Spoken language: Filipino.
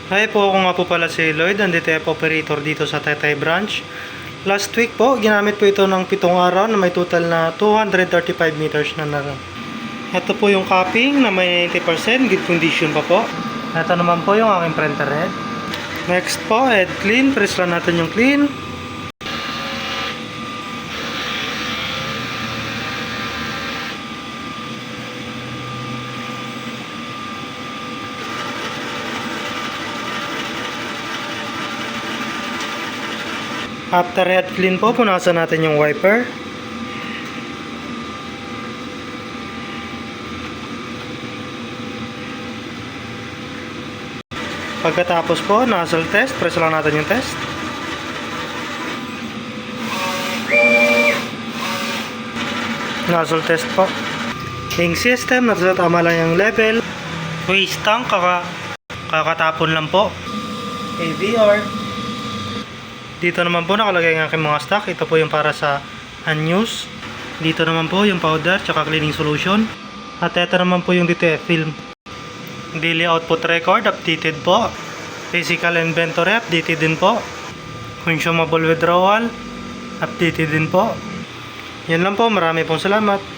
Hi po, ako nga po pala si Lloyd, ang DTF operator dito sa Taytay branch. Last week po, ginamit po ito ng 7 araw na may total na 235 meters na naran. Ito po yung capping na may 90% good condition pa po. Ito naman po yung aking printer head. Next po, head clean. Press lang natin yung clean. After head clean po, punasan natin yung wiper. Pagkatapos po, nozzle test. Press lang natin yung test. Nozzle test po. Ink system, nasa tama lang yung level. Waste tank, kakatapon lang po. AVR. Dito naman po nakalagay ang aking mga stock. Ito po yung para sa unused. Dito naman po yung powder tsaka cleaning solution. At ito naman po yung DTF film. Daily output record updated po. Physical inventory updated din po. Consumable withdrawal updated din po. Yan lang po, marami pong salamat.